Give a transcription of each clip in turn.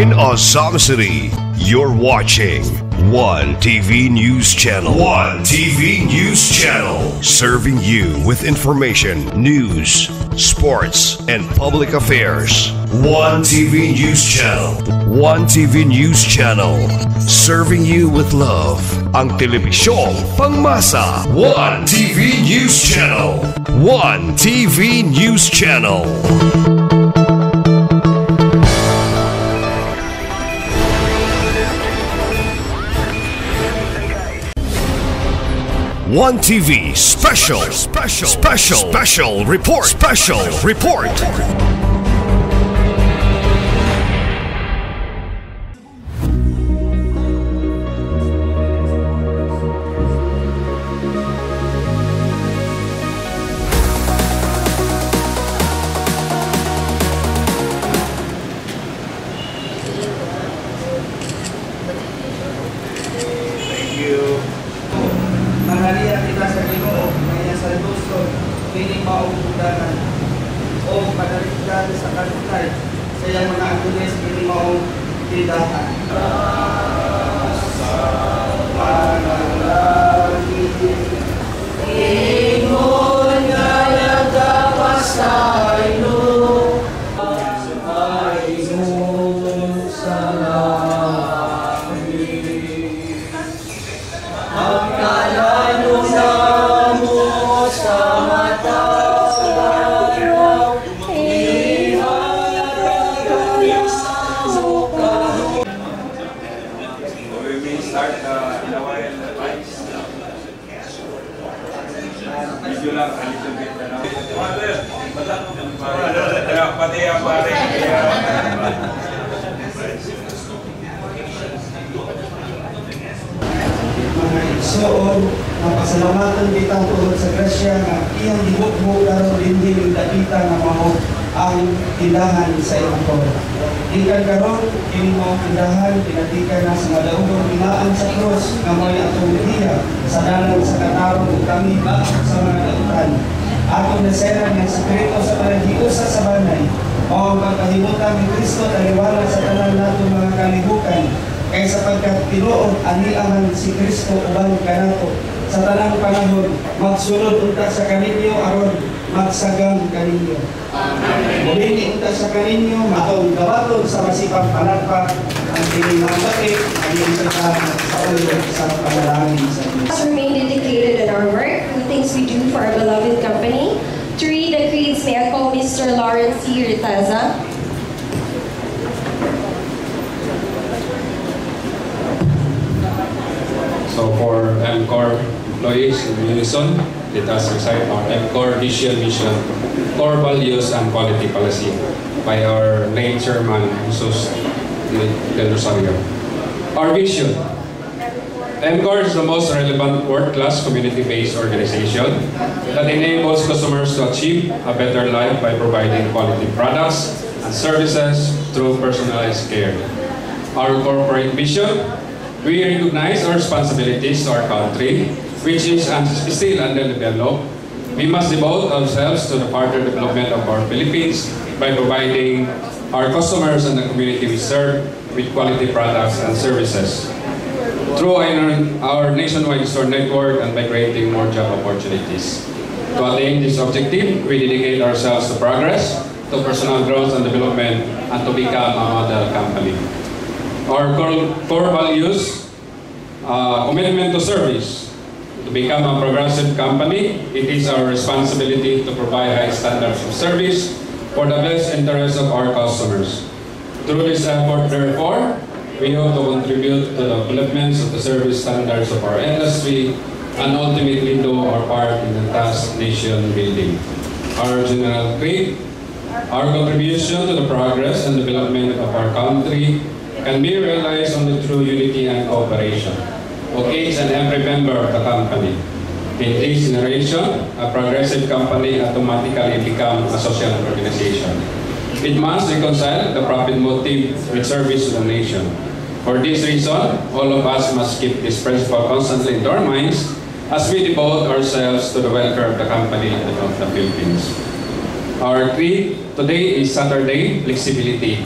In Azam City, you're watching One TV News Channel. One TV News Channel. Serving you with information, news, sports, and public affairs. One TV News Channel. One TV News Channel. Serving you with love. Ang telebisyong pangmasa. One TV News Channel. One TV News Channel. One TV special report. Mangalia kita sa Ginoo, kaya sa Luzon, piling mauudanan o padaligdan sa kanunay sa iyang mga Angeles, piling maong tindahan. Sa panalangin, ingon nga nagkapasaylo, ay ingon sa video lang, a little bit na lang. Pati ang pare. Mga igsoon, napasalamatan bitang tuhod sa grasya nga iyang gibugbo karon dinhi ning dakita nga mao ang tindahan sa iyang kor. Ikan karon kini mao tindahan pinatikan na sa madaugon binaan sa cross nga mo'y atong hiya sa dalan sa katarong ug kami ba sa mga dautan. Atong naseran nga sekreto sa panagiusa sa banay o ang pagkahimutan ni Kristo taliwala sa tanan natong mga kalibukan. Kaya sapagkat tinuod aniaman si Kristo uban kanato sa tanang panahon magsunod unta sa kaninyo aron magsagam kaninyo. Amen. Muli unta sa kaninyo matong gawaton sa masipang panagpa ang tinimambati ang iyong sa ulo sa panalangin sa Diyos. Let's remain dedicated in our work, the things we do for our beloved company. To read the creeds, may I call Mr. Lawrence C. Ritaza. So for MCOR employees in unison, let us recite our MCOR vision, mission, core values, and quality policy by our late chairman, Jesus Del Rosario. Our vision. MCOR is the most relevant world-class community-based organization that enables customers to achieve a better life by providing quality products and services through personalized care. Our corporate vision. We recognize our responsibilities to our country, which is still underdeveloped. We must devote ourselves to the further development of our Philippines by providing our customers and the community we serve with quality products and services through our nationwide store network and by creating more job opportunities. To attain this objective, we dedicate ourselves to progress, to personal growth and development, and to become a model company. Our core values, commitment to service. To become a progressive company, it is our responsibility to provide high standards of service for the best interest of our customers. Through this effort, therefore, we hope to contribute to the development of the service standards of our industry and ultimately do our part in the task nation building. Our general creed, our contribution to the progress and development of our country can be realized only through unity and cooperation of each and every member of the company. In this generation, a progressive company automatically becomes a social organization. It must reconcile the profit motive with service to the nation. For this reason, all of us must keep this principle constantly in our minds as we devote ourselves to the welfare of the company and of the Philippines. Our creed today is Saturday, flexibility.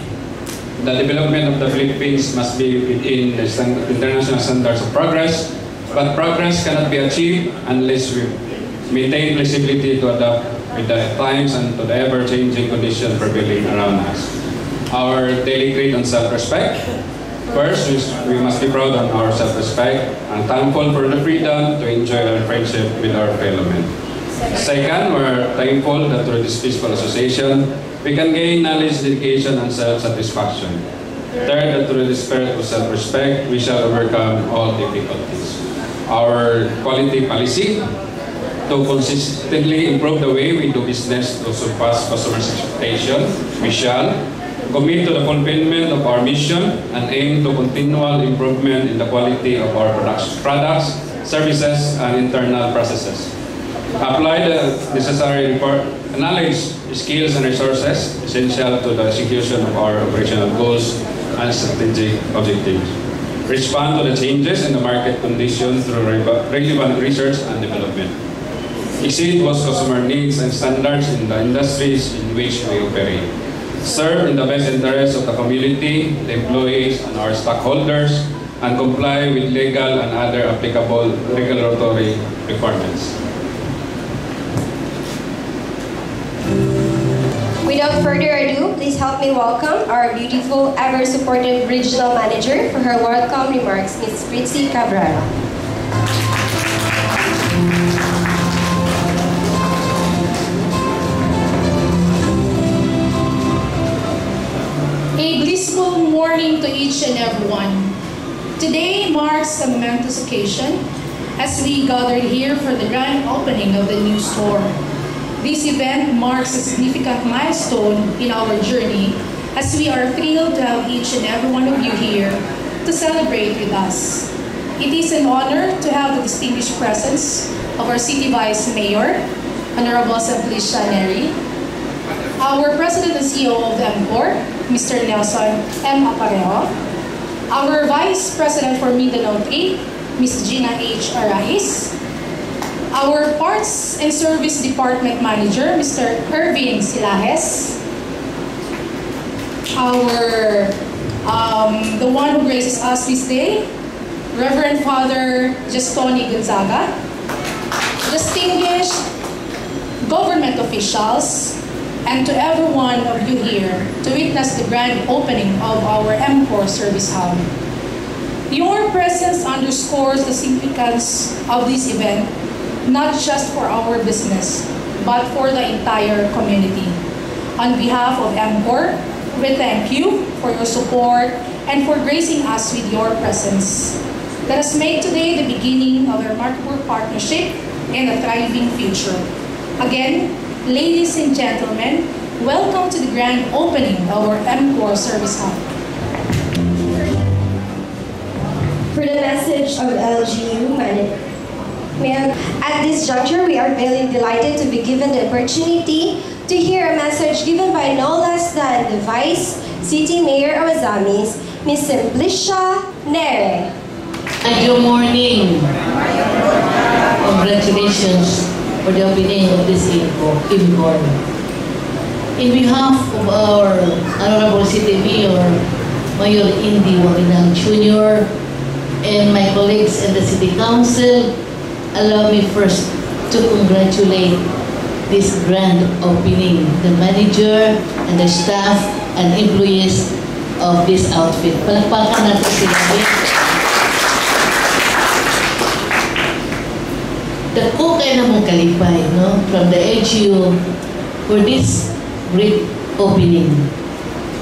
the development of the Philippines must be within the international standards of progress, but progress cannot be achieved unless we maintain flexibility to adapt with the times and to the ever-changing conditions prevailing around us. Our daily creed on self-respect. First, we must be proud on our self-respect and thankful for the freedom to enjoy our friendship with our fellow men. Second, we're thankful that through this peaceful association, we can gain knowledge, dedication, and self-satisfaction. Third, that through the spirit of self-respect, we shall overcome all difficulties. Our quality policy, to consistently improve the way we do business to surpass customers' expectations, we shall commit to the fulfillment of our mission and aim to continual improvement in the quality of our products, services, and internal processes. Apply the necessary knowledge, skills, and resources essential to the execution of our operational goals and strategic objectives. Respond to the changes in the market conditions through relevant research and development. Exceed what customer needs and standards in the industries in which we operate. Serve in the best interests of the community, the employees, and our stockholders, and comply with legal and other applicable regulatory requirements. Without further ado, please help me welcome our beautiful, ever-supportive regional manager for her welcome remarks, Ms. Fritzy Cabrera. A blissful morning to each and everyone. Today marks a momentous occasion as we gathered here for the grand opening of the new store. This event marks a significant milestone in our journey as we are thrilled to have each and every one of you here to celebrate with us. It is an honor to have the distinguished presence of our City Vice Mayor, Honorable Simplicia Neri, our President and CEO of MCOR, Mr. Nelson M. Aparejo, our Vice President for Mindanao 3, Ms. Gina H. Araiz, our Parts and Service Department Manager, Mr. Irving Silajes, the one who graces us this day, Reverend Father Gestoni Gonzaga, distinguished government officials, and to every one of you here to witness the grand opening of our MCOR Service Hub. Your presence underscores the significance of this event, not just for our business, but for the entire community. On behalf of MCOR, we thank you for your support and for gracing us with your presence. Let us make today the beginning of a remarkable partnership and a thriving future. Again, ladies and gentlemen, welcome to the grand opening of our MCOR Service Hub. For the message of LGU at this juncture, we are very delighted to be given the opportunity to hear a message given by no less than the Vice City Mayor of Ozamis, Ms. Simplicia Neri. Good morning. Congratulations for the opening of this MCOR. In behalf of our Honorable City Mayor, Mayor Indy Wakinang Jr., and my colleagues in the City Council, allow me first to congratulate this grand opening, the manager and the staff and employees of this outfit. Palakpakan natin sila. Dako kayo na mong kalipay, no? From the LGU for this great opening.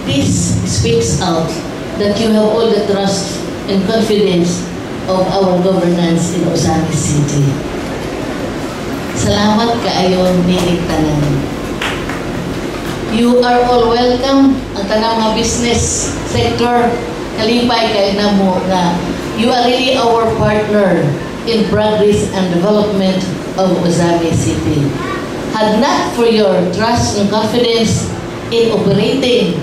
This speaks out that you have all the trust and confidence of our governance in Ozamis City. Salamat kaayo nining tanan. You are all welcome. Ang tanang mga business sector, kalipay kayo na mo na you are really our partner in progress and development of Ozamis City. Had not for your trust and confidence in operating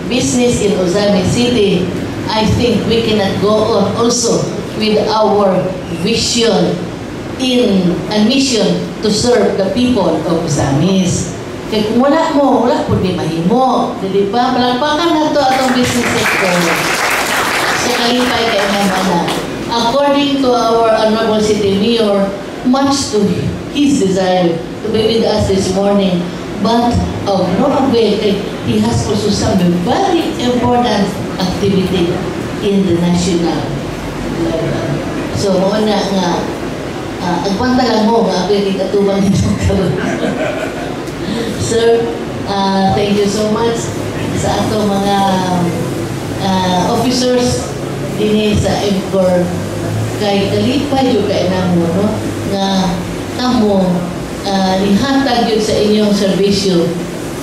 business in Ozamis City, I think we cannot go on also with our vision and mission to serve the people of Ozamis. Kaya kung wala mo, wala po di mahimo. Di ba? Palakpakan na ito atong business sector sa kalipay kay Mamana. According to our Honorable City Mayor, much to his desire to be with us this morning, but of no avail, he has also some very important activity in the national level. So, muna nga, agpanta lang mo, nga ako yung katubang itong karoon. Sir, thank you so much sa ato mga officers din sa MCOR kay kalipay yung kainamo, no? Nga kamo nihatag yun sa inyong serbisyo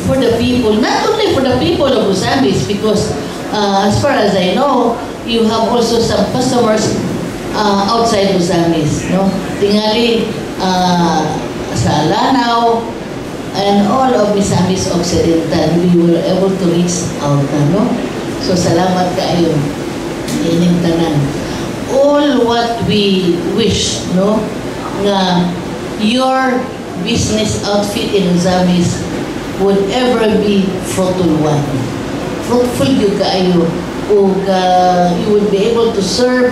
for the people, not only for the people of Usamis, because as far as I know, you have also some customers outside Usamis, no? Tingali sa Lanao and all of Misamis Occidental, we were able to reach out, no? So salamat kayo ining tanan. All what we wish, no, nga your business outfit in Usamis would ever be fruitful one. Fruitful you kayo, ug you would be able to serve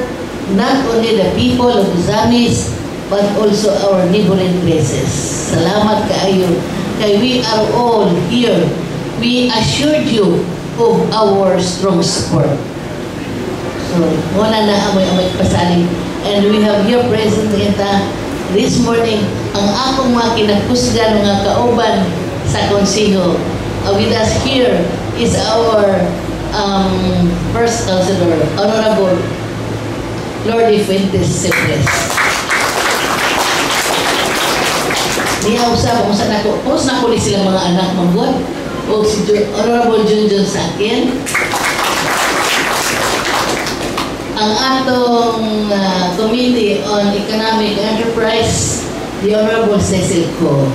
not only the people of Usamis but also our neighboring places. Salamat kayo, kay we are all here. We assured you of our strong support. So, wala na amoy-amoy pasaling. And we have here present this morning ang akong mga kinakusgan mga kauban sa konsiho. With us here is our first councilor, Honorable Lordy Fuentes Cepres. Niya usap kung saan ako, kung saan ako sila mga anak manggod, o si Honorable Junjun sa akin. Ang atong Committee on Economic Enterprise, the Honorable Cecil Co.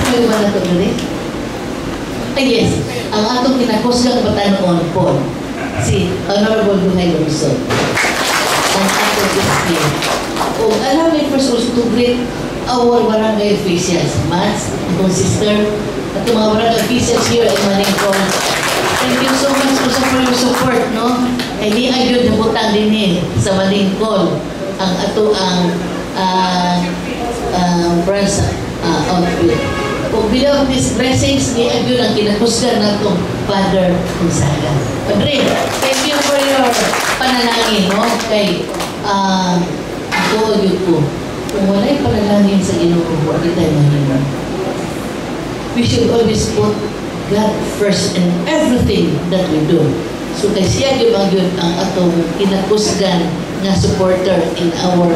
Ano ba na ito rin? Yes, ang atong kinakusgang Batanon po, si Honorable Duhay Lungsod. Ang atong display. O allow me first also to greet our barangay officials, Mats, itong sister, at yung mga barangay officials here in Maningkong. Thank you so much also for your support, no? Ay di ayun yung butang din sa Maningkong ang ato ang branch outfit. Kung without these blessings, di ayun ang kinakusgan na itong Father Gonzaga. Padre, thank you for your panalangin, no? Kay ito yun po. Kung wala'y panalangin sa Ginoo, huwag tayo mahina. We should always put God first in everything that we do. So kay siya yun ang atong kinakusgan nga supporter in our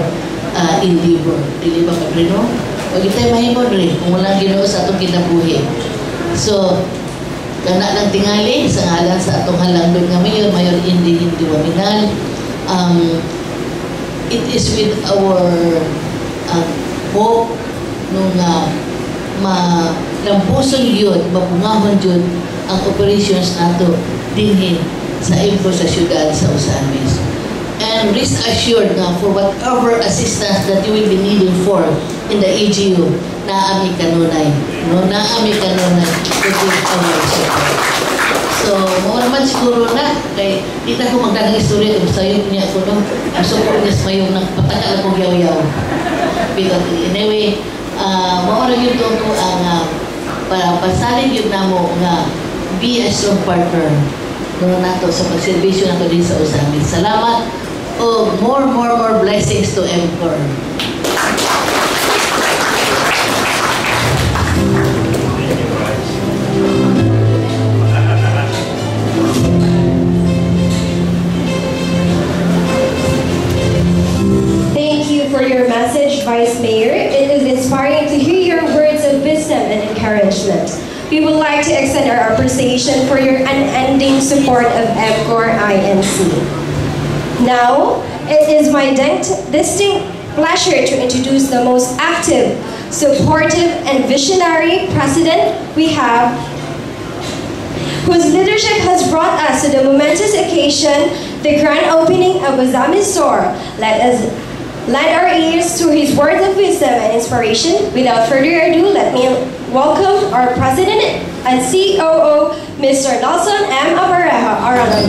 endeavor. Dili ba ka rin, no? Huwag tayo mahimod rin kung walang Ginoo sa atong kinabuhi. So, kana lang tingali sa ngalan sa atong halangdon nga Mayor Indy Waminal. It is with our hope nung malampuson yun, mapungahon yun ang operations nato dinhin sa info sa syudad sa Usamis. And rest assured na for whatever assistance that you will be needing for in the AGU, naami kanunay. No? Naami kanunay to give our support. So, mga naman siguro na, kay dito ko magdagang istorya kung sa'yo niya ako, no? Ang support niya sa mayong nagpatakal akong yaw-yaw. Because anyway, maura yun doon ko ang para pasalig yun na mo nga be a strong partner no, nato sa pagservisyo nato din sa Usamis. Salamat o more blessings to MCOR. For your message, Vice Mayor. It is inspiring to hear your words of wisdom and encouragement. We would like to extend our appreciation for your unending support of MCOR INC. Now, it is my distinct pleasure to introduce the most active, supportive, and visionary president we have, whose leadership has brought us to the momentous occasion, the grand opening of Usamis Store. Let us lend our ears to his words of wisdom and inspiration. Without further ado, let me welcome our President and COO, Mr. Nelson M. Aparejo.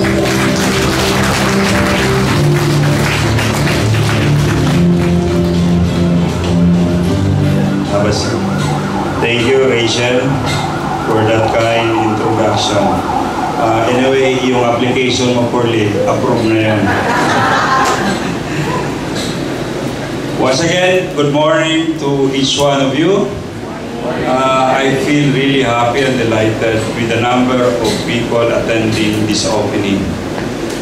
Thank you, Rachel, for that kind introduction. Anyway, yung application mo for leave, approve na yun. Once again, good morning to each one of you. I feel really happy and delighted with the number of people attending this opening.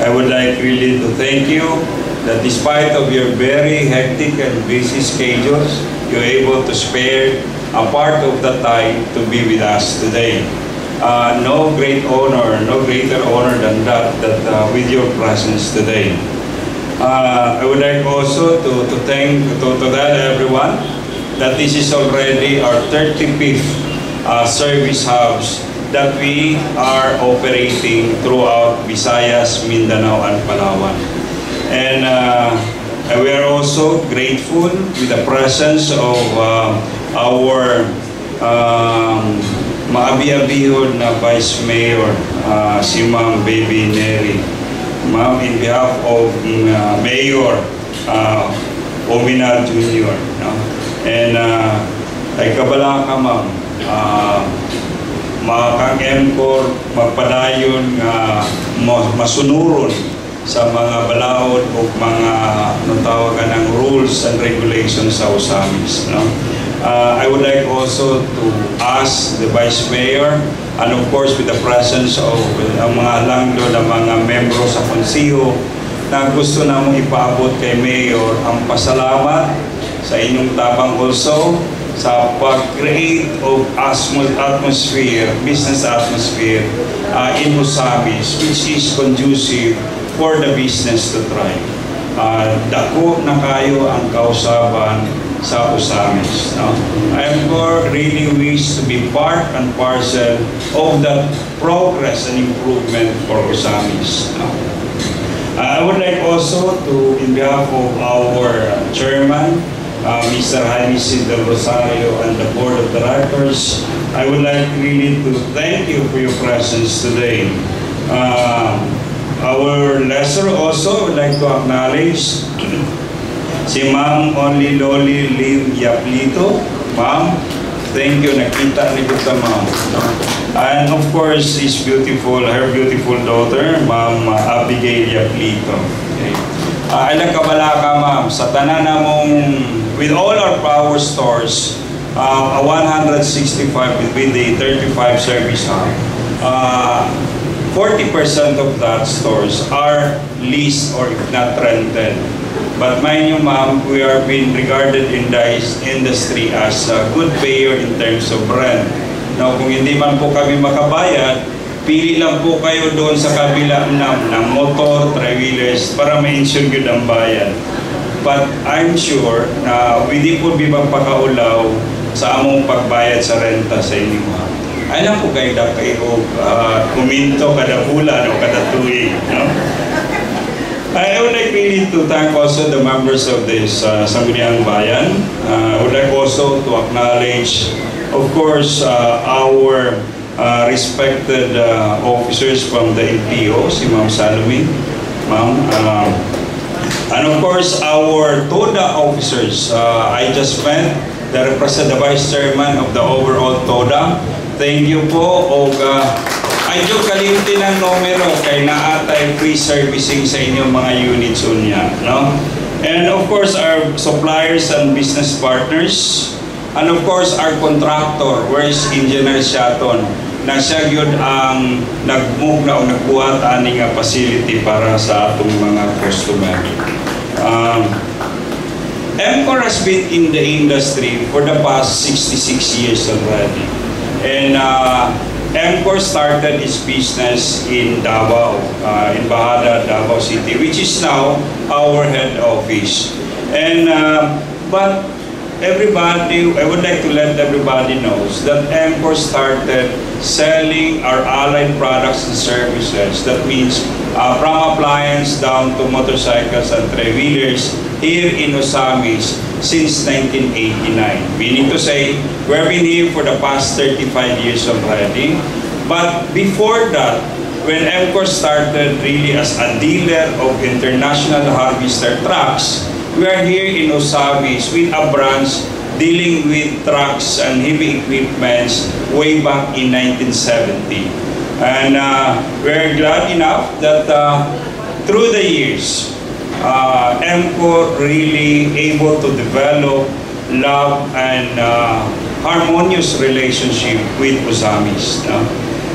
I would like really to thank you that despite of your very hectic and busy schedules, you're able to spare a part of the time to be with us today. No greater honor than that with your presence today. I would like also to tell everyone that this is already our 35th service hubs that we are operating throughout Visayas, Mindanao, and Palawan. And we are also grateful with the presence of our maabi-abihon na Vice Mayor, si Ma'am Baby Neri. Ma'am, in behalf of Mayor Ominal Jr. No? And ay kabala ka, Ma'am, makang MCOR magpadayon masunuron sa mga balaod o mga tawagan ng rules and regulations sa Usamis. No? I would like also to ask the Vice Mayor, and of course with the presence of mga langlo na mga membro sa konsiyo, na gusto namong ipaabot kay Mayor ang pasalamat sa inyong tabang also sa pag-create of atmosphere, business atmosphere in Usamis, which is conducive for the business to thrive. Dako na kayo ang kausaban sa Usamis. No? I really wish to be part and parcel of that progress and improvement for Usamis. No? I would like also to, in behalf of our chairman, Mr. Jaime Del Rosario, and the board of directors, I would like really to thank you for your presence today. Our lesser also would like to acknowledge si Ma'am Only Loli Lim Yaplito. Ma'am, thank you. Nakita ni kita, Ma'am. And of course, her beautiful daughter, Ma'am Abigail Yaplito. Okay. Ilang kabala ka, Ma'am, sa tanan namong, with all our power stores, 165 with the 35 service hub, 40% of that stores are leased or if not rented. But mind you, Ma'am, we are being regarded in the industry as a good payer in terms of rent. Now, kung hindi man po kami makabayad, pili lang po kayo doon sa kabila ng motor, three-wheelers para ma-insure yun ang bayad. But I'm sure na hindi po magpakaulaw sa among pagbayad sa renta sa inyo, Ma'am. Ay lang po kayo na kayo kuminto kada bulan o kada tuwing. No? I would like really to thank also the members of this Sangguniang Bayan. I would like also to acknowledge, of course, our respected officers from the LTO, si Ma'am Salome, Ma'am. And of course, our TODA officers. I just met the Vice Chairman of the overall TODA. Thank you po. Ay yung kalimti ng numero kay naatay free servicing sa inyong mga units unya. No? And of course, our suppliers and business partners. And of course, our contractor, where is Engineer Shaton, na siya yun ang nag-move na o nagbuhat aning facility para sa atong mga customer. MCOR has been in the industry for the past 66 years already. And MCOR started its business in Davao, in Bahada, Davao City, which is now our head office. And but I would like to let everybody knows that MCOR started selling our allied products and services. That means from appliance down to motorcycles and three-wheelers here in Osamis since 1989. Meaning to say, we've been here for the past 35 years already. But before that, when MCOR started really as a dealer of international harvester trucks, we are here in Osamis with a branch dealing with trucks and heavy equipments way back in 1970. And we're glad enough that through the years, MCOR really able to develop love and harmonious relationship with Osamis.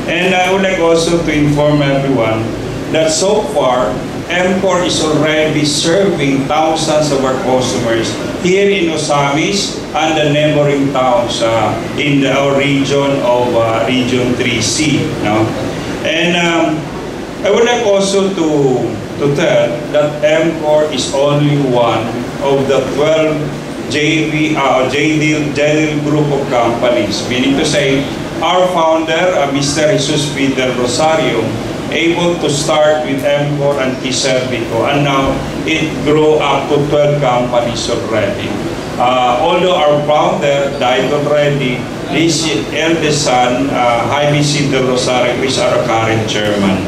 And I would like also to inform everyone that so far, MCOR is already serving thousands of our customers here in Osamis and the neighboring towns in our region of Region 3C. And I would like also to tell that MCOR is only one of the 12 JDL group of companies, meaning to say our founder, Mr. Jesus Fidel Rosario, able to start with MCOR and Kiservico, and now it grew up to 12 companies already. Although our founder died already, his eldest son, Jaime Isidro Rosario, is our current chairman.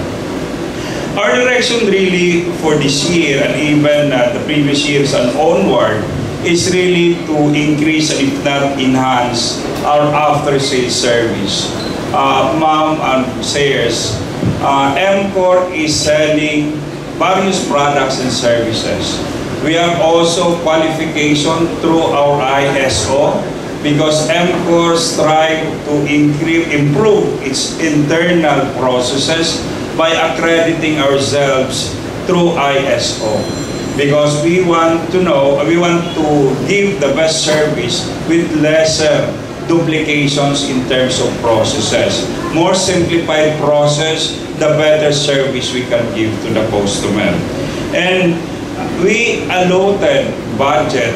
Our direction really for this year and even the previous years and onward is really to increase and if not enhance our after-sales service. Ma'am and sayers, MCOR is selling various products and services. We have also qualification through our ISO because MCOR strive to improve its internal processes by accrediting ourselves through ISO. Because we want to give the best service with lesser duplications in terms of processes. More simplified process, the better service we can give to the customer. And we allotted budget,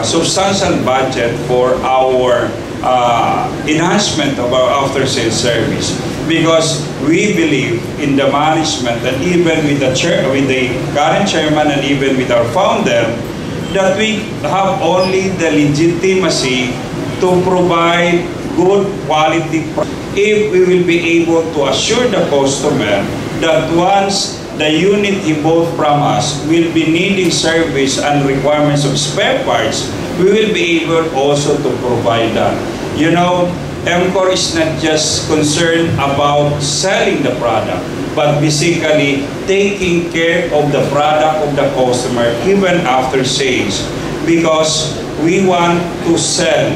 substantial budget for our enhancement of our after-sales service because we believe in the management and even with the current chairman and even with our founder that we have only the legitimacy to provide good quality if we will be able to assure the customer that once the unit he bought from us will be needing service and requirements of spare parts, we will be able also to provide that. You know, MCOR is not just concerned about selling the product, but basically taking care of the product of the customer even after sales, because we want to sell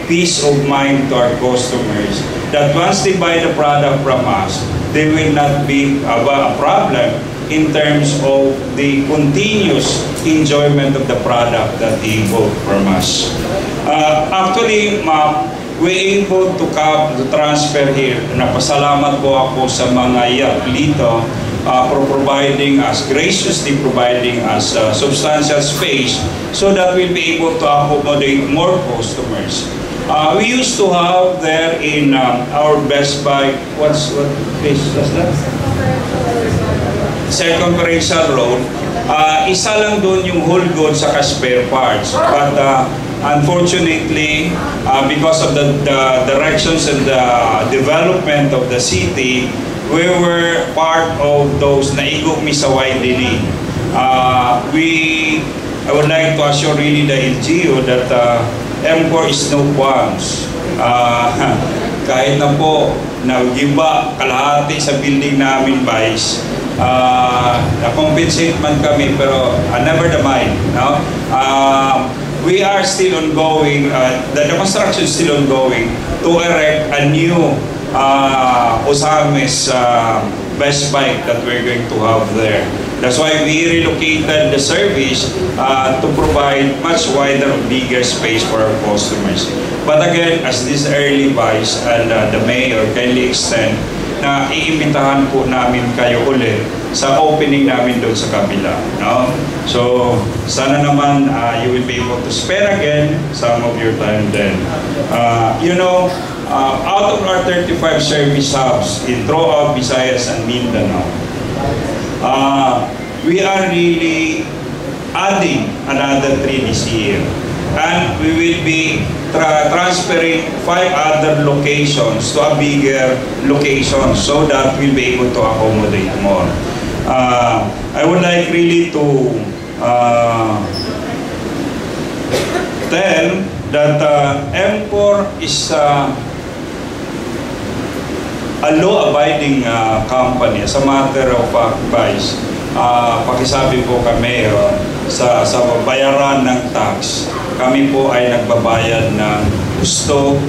peace of mind to our customers that once they buy the product from us, they will not be a problem in terms of the continuous enjoyment of the product that they bought from us. Actually, ma'am, we able to transfer here. Napasalamat po ako sa mga YAP dito for graciously providing us substantial space so that we'll be able to accommodate more customers. We used to have there in our Best Buy, what place was that? Second Provincial Road. Isa lang doon yung whole goods sa spare parts. But unfortunately, because of the directions and the development of the city, we were part of those naigok mi sa YDD. I would like to assure really the LGU that MCOR is no qualms. Kahit na po nag-iba kalahati sa building namin, Vice, na-compensate man kami, pero never the mind. No? We are still ongoing, the construction is still ongoing to erect a new Osamis Best Buy that we're going to have there. That's why we relocated the service to provide much wider, bigger space for our customers. But again, as this early Vice and the Mayor kindly extend, na iimbitahan po namin kayo ulit sa opening namin doon sa kabila. No? So, sana naman you will be able to spare again some of your time then. Out of our 35 service hubs in throughout Visayas and Mindanao, we are really adding another 3 this year. And we will be transferring 5 other locations to a bigger location so that we'll be able to accommodate more. I would like really to tell that MCOR is a law-abiding company. As a matter of fact, guys, pakisabi po kami sa bayaran ng tax, kami po ay nagbabayad ng gusto,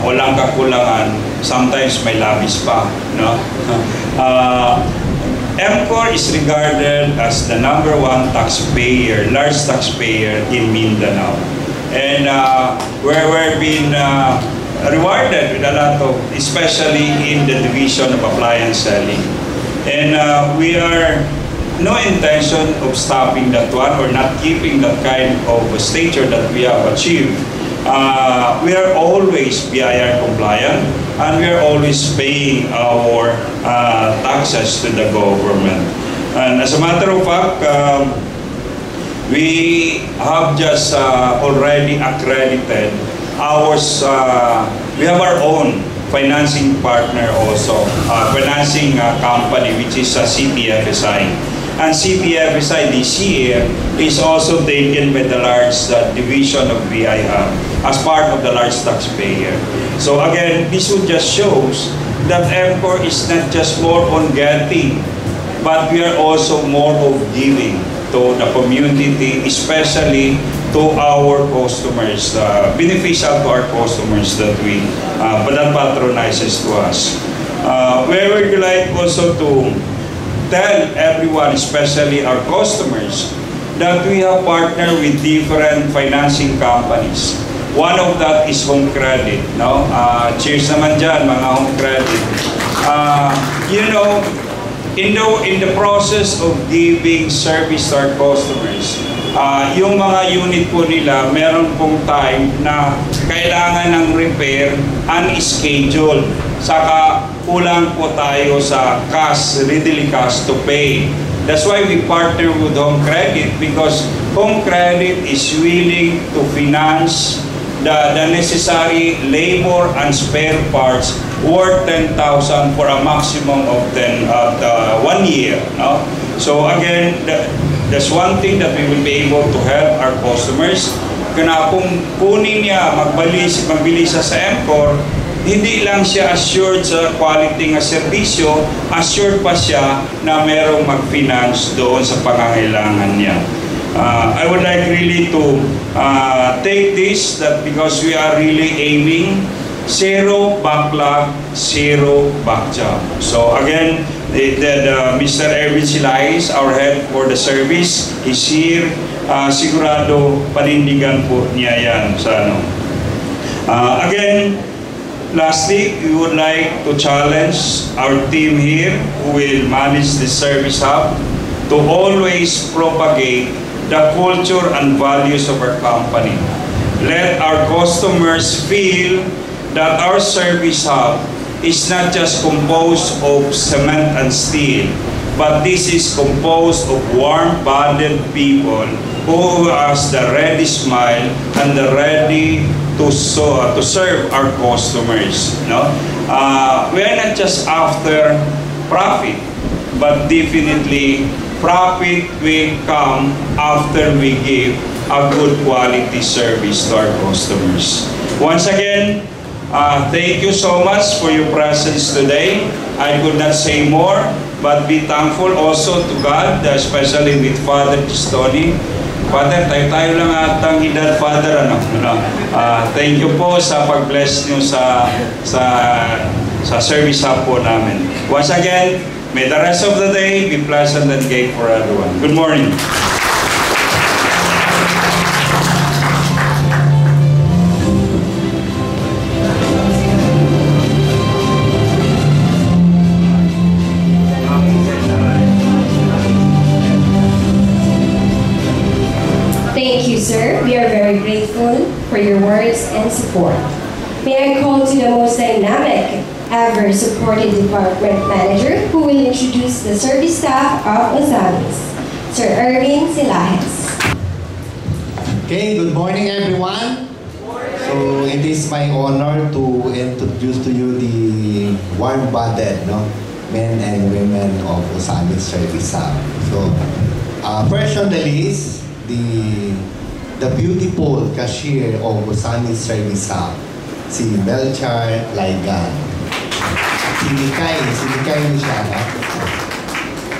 walang kakulangan, sometimes may labis pa. No? MCOR is regarded as the #1 taxpayer, large taxpayer in Mindanao. And we're being rewarded with a lot of, especially in the division of appliance selling. And we are no intention of stopping that one or not keeping that kind of stature that we have achieved. We are always BIR compliant and we are always paying our taxes to the government. And as a matter of fact, we have just already accredited ours. We have our own financing partner also, financing company, which is CPFSI. And CPFSI this year is also taken by the large division of BIR as part of the large taxpayer. So again, this would just shows that MCOR is not just more on getting, but we are also more of giving to the community, especially to our customers, beneficial to our customers that patronizes to us. We would like also to tell everyone, especially our customers, that we have partnered with different financing companies. One of that is Home Credit. No? Cheers naman dyan, mga Home Credit. In the process of giving service to our customers, yung mga unit po nila, meron pong time na kailangan ng repair unscheduled. Saka kulang po tayo sa cash, readily cash to pay. That's why we partner with Home Credit, because Home Credit is willing to finance the necessary labor and spare parts worth 10,000 for a maximum of 1 year. No? So again, that's one thing that we will be able to help our customers. Kaya kung kunin niya, magbili siya sa MCOR, hindi lang siya assured sa quality ng serbisyo, assured pa siya na merong mag-finance doon sa pangangailangan niya. I would like really to take this, that because we are really aiming zero backlog, zero backjob. So again, Mr. Erwin Silais, our head for the service, is here. Sigurado panindigan po niya yan sa ano. Again, lastly, we would like to challenge our team here who will manage the service hub to always propagate the culture and values of our company. Let our customers feel that our service hub is not just composed of cement and steel, but this is composed of warm-bodied people who has the ready smile and the ready to serve our customers. No? We are not just after profit, but definitely profit will come after we give a good quality service to our customers. Once again, thank you so much for your presence today. I could not say more, but be thankful also to God, especially with Father Tistoni. Father, tayo lang atang edad, Father, thank you po sa pag-bless niyo sa service hub po namin. Once again, may the rest of the day be pleasant and gay for everyone. Good morning. for your words and support. May I call to the most dynamic ever supported department manager who will introduce the service staff of Osamis, Sir Erwin Silahes. Okay, good morning everyone. So it is my honor to introduce to you the warm-bodied men and women of Osamis Service Staff. So first on the list, the beautiful cashier of Osamis Service Staff, si Melchar Laigan. Sinikay niyo siya.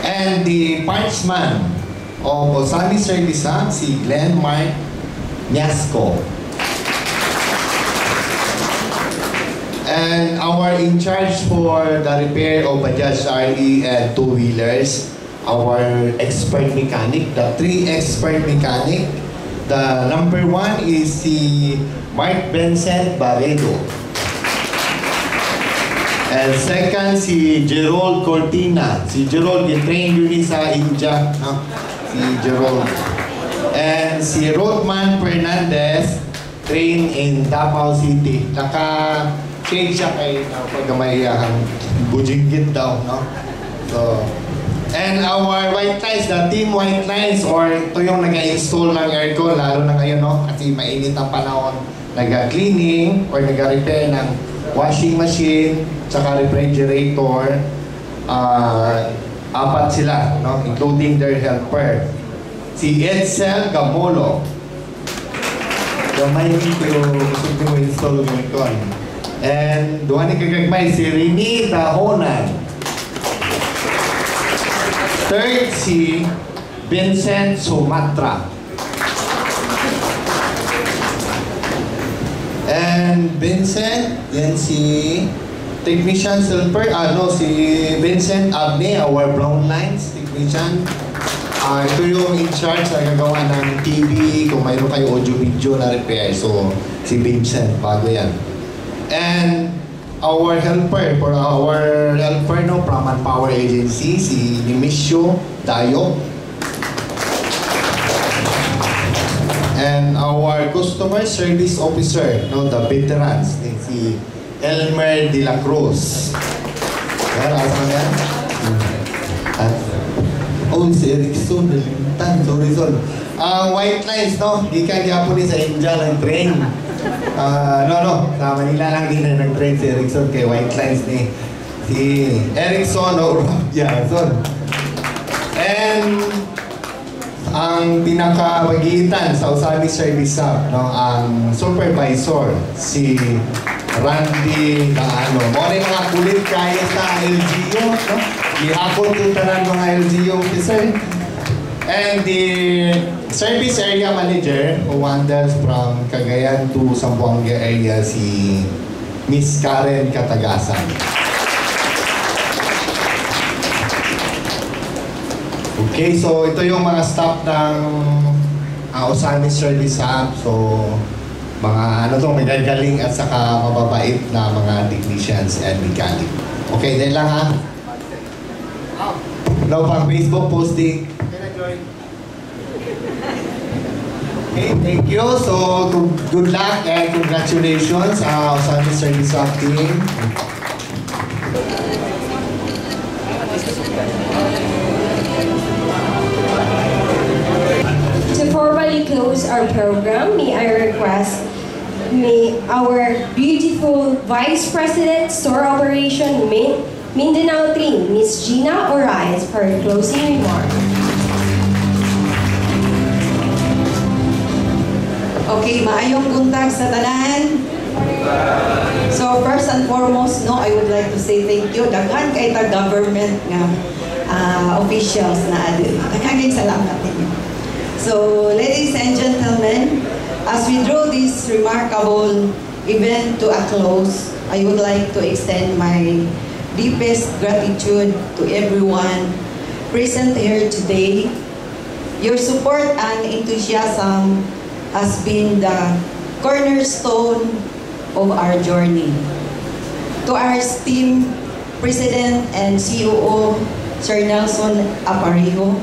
And the parchman of Osamis Service Staff, si Glenn Mark Niasco. And our in charge for the repair of Bajaj RE and two-wheelers, our expert mechanic, the 3 expert mechanic. The number 1 is si Mark Vincent Barredo. And second, si Gerald Cortina. Si Gerald, train yun sa India. Si Gerald. And si Rodman Fernandez, train in Davao City. Naka-change siya kay pagkamayahang bujinggit daw. So, and our white lines, the team white lines, or ito yung nag-install ng aircon, lalo na ngayon, kasi mainit ang panahon, nag-cleaning or nag-repair ng washing machine, tsaka refrigerator. 4 sila, including their helper. Si Edsel Gamolo. Gamay nito yung gusto mo install ng aircon. And doon ni kagagmay si Rini Dahonan. Third, si Vincent Sumatra. And Vincent, then si technician helper, si Vincent Abne, our brown lines technician. Ito yung in charge na gagawa ng TV, kung mayroon kayo audio-video na repair. So, si Vincent, bago yan. And our helper, from Manpower Agency, si Nimisio Dayo. And our customer service officer, the veterans, si Elmer De La Cruz. Asan yan? Si Erickson, sorry. White lines, gikan yapon ni sa India ng train. Sa Manila lang din na nag-train si Erickson kay white lines ni si Erickson o Jason. And ang pinakapagitan sa Osamis Service Staff, ang supervisor, si Randy Gaano. Mga mga kulit kaya sa LGU, Ihapon yung tanan mga LGU officer. And the service area manager who wanders from Cagayan to Zamboanga area, si Miss Karen Katagasan. Okay, so ito yung mga staff ng Osamis Service Staff. So, mga magagaling at saka mababait na mga technicians and mechanic. Okay, dahil lang Hello, pang Facebook posting. Okay, thank you. So, good luck and congratulations sa Osamis Service Staff team. To formally close our program, may I request our beautiful Vice President, Store Operation Mindanao 3, Ms. Gina Orias, for her closing remarks. Okay, maayong buntag sa tanan. So first and foremost, I would like to say thank you. Daghan kay ta government nga officials na adil. Daghan kay salamat ninyo. So ladies and gentlemen, as we draw this remarkable event to a close, I would like to extend my deepest gratitude to everyone present here today. Your support and enthusiasm has been the cornerstone of our journey. To our esteemed President and COO, Sir Nelson Aparijo,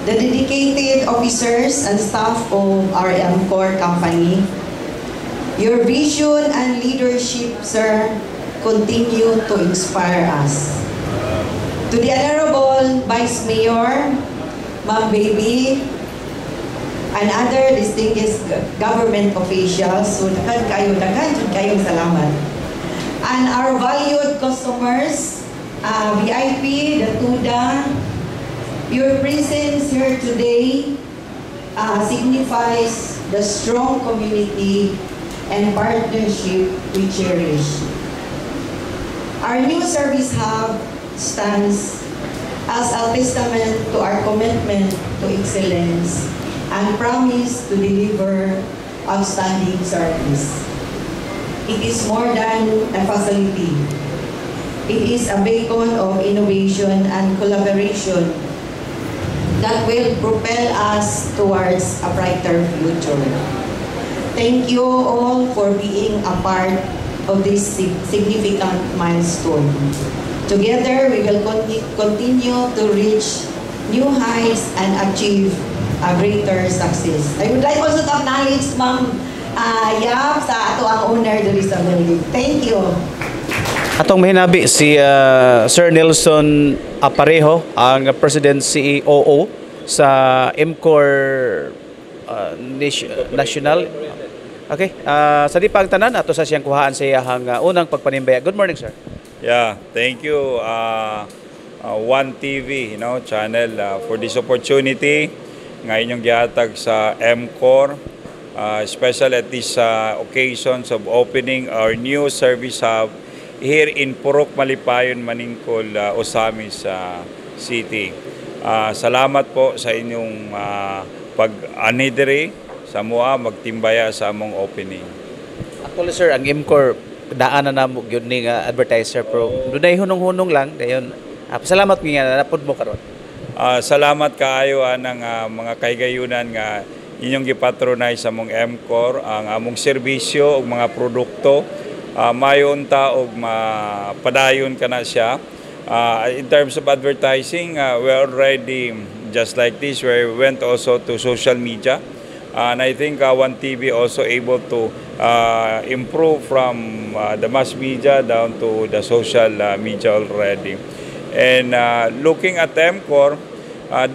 the dedicated officers and staff of our MCOR company, Your vision and leadership, sir, continue to inspire us. To the Honorable Vice Mayor, Ma'am Baby, and other distinguished government officials, so daghan kayong salamat. And our valued customers, VIP, the TUDA, your presence here today signifies the strong community and partnership we cherish. Our new service hub stands as a testament to our commitment to excellence and promise to deliver outstanding service. It is more than a facility. It is a beacon of innovation and collaboration that will propel us towards a brighter future. Thank you all for being a part of this significant milestone. Together, we will continue to reach new heights and achieve a greater success. I would like also to acknowledge Ma'am Yap sa ato ang owner diri sa building. Thank you. Atong mahinabi si Sir Nelson Aparejo, ang President CEO sa MCOR National. Okay, sa di pagtanan ato sa siyang kuhaan sa iyang unang pagpanimbaya. Good morning, sir. Yeah, thank you One TV, channel for this opportunity nga inyong gihatag sa MCOR, especially at this occasions of opening our new service hub here in Purok Malipayon, Maningkol, Osamis City. Salamat po sa inyong pag-anidiri sa mua magtimbaya sa among opening. Actually, sir, ang MCOR daan na namo gyud ni nga advertiser pro dunay hunong-hunong lang dayon. Salamat nga napud mo karon. Salamat kaayo ng mga kaigayunan nga inyong gipatronize sa among MCOR, ang among serbisyo ug mga produkto mayon ta og mapadayon kana siya. In terms of advertising, we already just like this we went also to social media. And I think One TV also able to improve from the mass media down to the social media already. And looking at MCOR,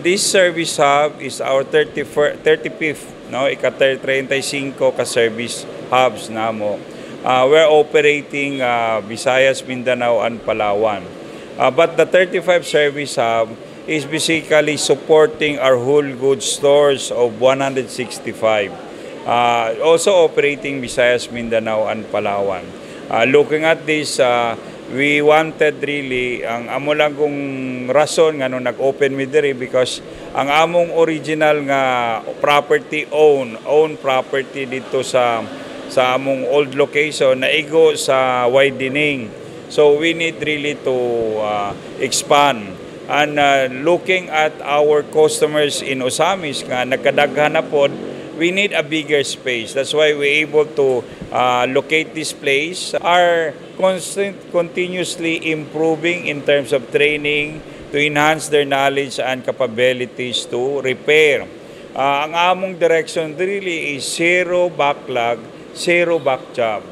this service hub is our 35th, ika-35 ka service hubs namo. We're operating Visayas, Mindanao, and Palawan. But the 35 service hub is basically supporting our whole goods stores of 165. Also operating Visayas, Mindanao, and Palawan. Looking at this, we wanted really, ang amo lang kung rason nga nung nag-open with diri because ang among original nga property own property dito sa among old location na igo sa widening. So we need really to expand. And looking at our customers in Osamis nga nagkadaghan na pod, we need a bigger space. That's why we're able to locate this place. Are continuously improving in terms of training to enhance their knowledge and capabilities to repair. Ang among direction really is zero backlog, zero back job.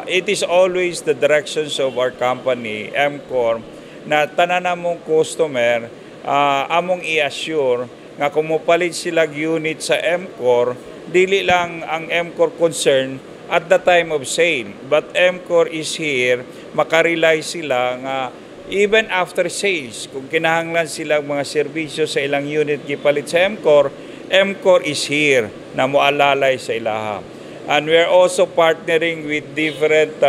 It is always the directions of our company, MCOR, na tanan namong customer among i-assure nga kung mopalit sila unit sa MCOR, dili lang ang MCOR concern at the time of sale. But MCOR is here, makarely sila nga even after sales, kung kinahanglan silang mga serbisyo sa ilang unit gipalit sa MCOR, MCOR is here na moalalay sa ilaha. And we are also partnering with different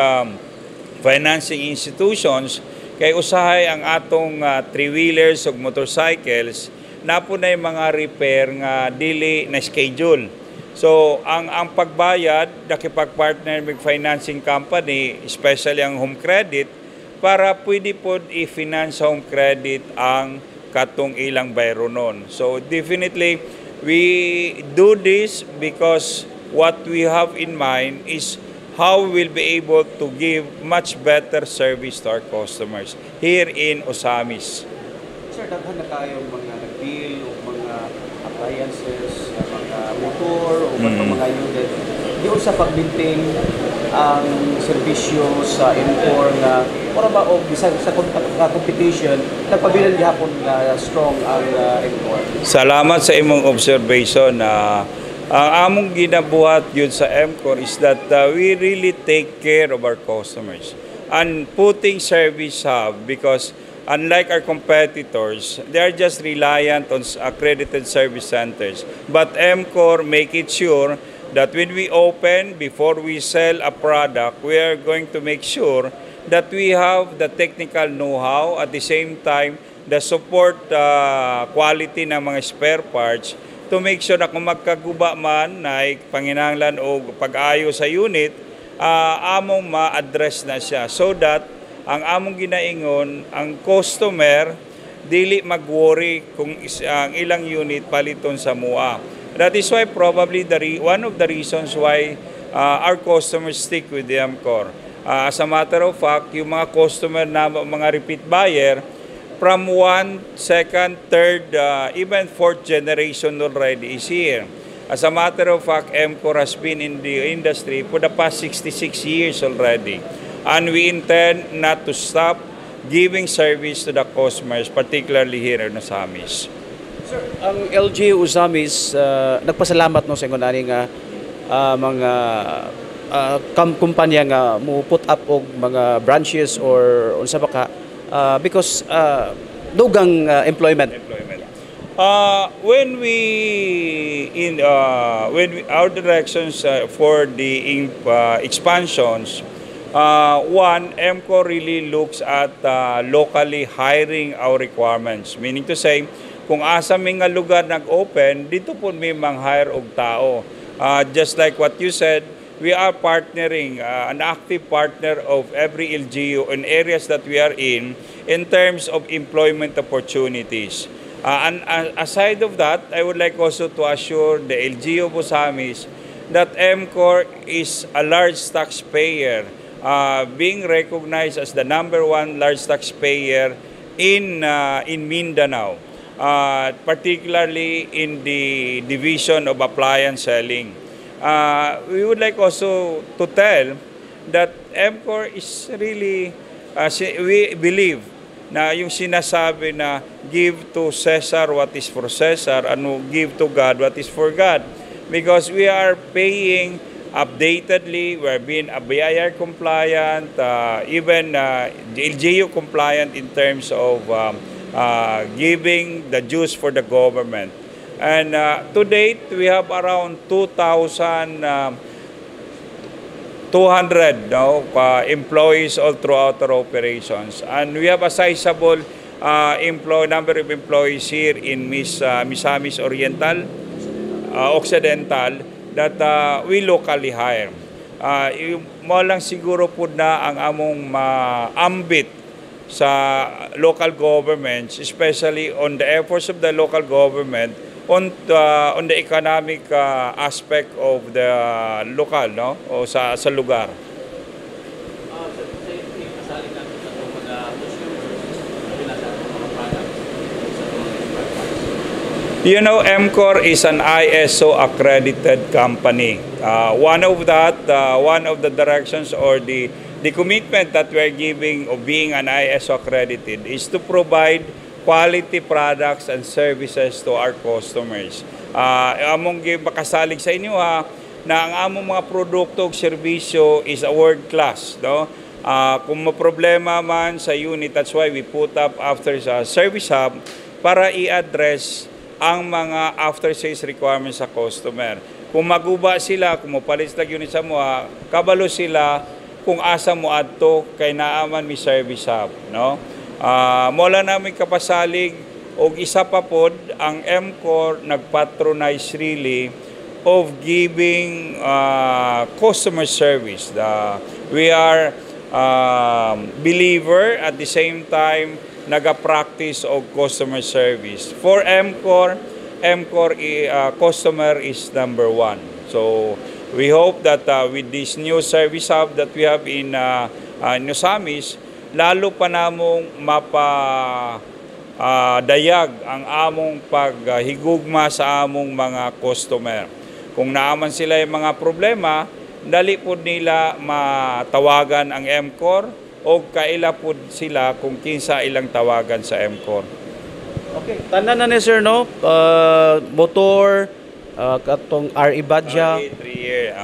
financing institutions kay usahay ang atong three-wheelers ug motorcycles na po na mga repair nga dili na schedule. So ang pagbayad nakipag-partner with financing company, especially ang home credit, para pwede po i-finance home credit ang katong ilang bayronon. So definitely we do this because what we have in mind is how we'll be able to give much better service to our customers here in Osamis. Sir, daghan na kayong mga nag-deal o mga appliances, mga motor o mga unit. di sa pag-maintain ang serbisyo sa M4 nga para ba og bisag sa competition nagpabilan gihapon nga strong ang M4. Salamat sa imong observation na ang among ginabuhat yun sa M4 is that we really take care of our customers and putting service hub because unlike our competitors, they are just reliant on accredited service centers. But M4 make it sure that when we open, before we sell a product, we are going to make sure that we have the technical know-how, at the same time, the support quality ng mga spare parts to make sure na kung magkaguba man na panginahanglan o pag-ayo sa unit, among ma-address na siya so that ang among ginaingon, ang customer, dili mag-worry kung ang ilang unit paliton sa MUA. That is why probably one of the reasons why our customers stick with the M-Core. As a matter of fact, yung mga customer na mga repeat buyer, from 1, 2nd, 3rd, even 4th generation already is here. As a matter of fact, M-Core has been in the industry for the past 66 years already. And we intend not to stop giving service to the customers, particularly here in Osamis. Sir, ang LG Osamis, nagpasalamat no sa ingon ani nga mga kumpanya nga mo put up og mga branches or unsa ba ka because dugang employment. When our directions for the expansions. One, M-Core really looks at locally hiring our requirements. Meaning to say, kung asa may nga lugar nag-open, dito po may mang-hire og tao. Just like what you said, we are partnering, an active partner of every LGU in areas that we are in terms of employment opportunities. And aside of that, I would like also to assure the LGU of Osamis that M-Core is a large taxpayer, being recognized as the #1 large taxpayer in Mindanao, particularly in the division of appliance selling. We would like also to tell that M-Core is really, we believe na yung sinasabi na give to Caesar what is for Caesar and give to God what is for God. Because we are paying updatedly, we're being BIR compliant, even LGU compliant in terms of giving the dues for the government. And to date, we have around 2,200 employees all throughout our operations. And we have a sizable number of employees here in Misamis Oriental, Occidental, that we locally hire. Mo lang siguro po na ang among maambit sa local governments, especially on the efforts of the local government on the economic aspect of the local, no, o sa lugar. You know, M-Core is an ISO accredited company. One of the directions or the commitment that we are giving of being an ISO accredited is to provide quality products and services to our customers. Among makasalig sa inyo na ang among mga produkto o serbisyo is a world class, no? Kung problema man sa unit, that's why we put up after service hub para i-address ang mga after-sales requirements sa customer. Kung maguba sila, kung mapalit sa unit sa mga, kabalo sila kung asa mo adto kay naaman mi service hub, no? Mula namin kapasalig og isa pa pod ang M-Core nagpatronize really of giving customer service. We are believer at the same time naga-practice of customer service. For M-Core, customer is #1. So we hope that with this new service hub that we have in Osamis, lalo pa namong dayag ang among paghigugma sa among mga customer. Kung naaman sila yung mga problema, dali po nila matawagan ang MCOR o kaila po sila kung kinsa ilang tawagan sa MCOR. Okay, tanan na ni sir no, motor, katong RE Badja. 3 year.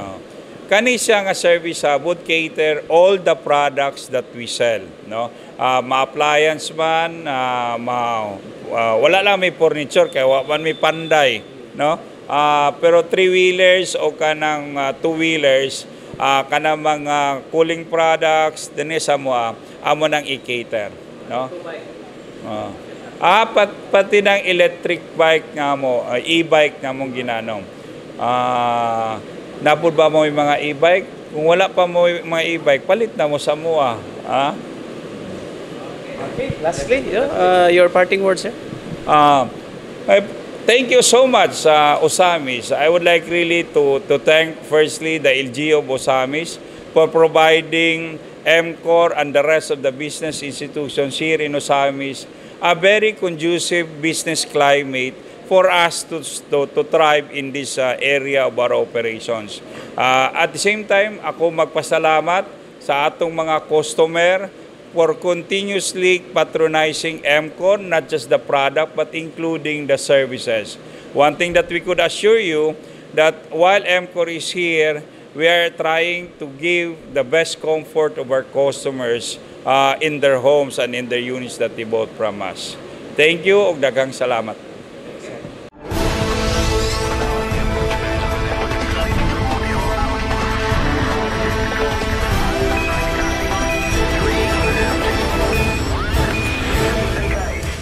Kani siya nga service would cater all the products that we sell, no? Ma-appliance man, wala lang may furniture kaya wala may panday, no? Pero 3-wheelers o kanang 2-wheelers, kanang mga cooling products dinhi sa amo nang i-cater, no? Pati ng electric bike nga mo, e-bike nga mong ginanong. Napod ba mo yung mga e-bike? Kung wala pa mo yung mga e-bike, palit na mo sa mua. Okay, lastly, your parting words, sir? Thank you so much, Osamis. I would like really to thank firstly the LGU of Osamis for providing MCOR and the rest of the business institutions here in Osamis a very conducive business climate for us to thrive in this area of our operations. At the same time, ako magpasalamat sa atong mga customer for continuously patronizing MCOR, not just the product but including the services. One thing that we could assure you that while MCOR is here, we are trying to give the best comfort of our customers in their homes and in their units that they bought from us. Thank you ug daghang salamat.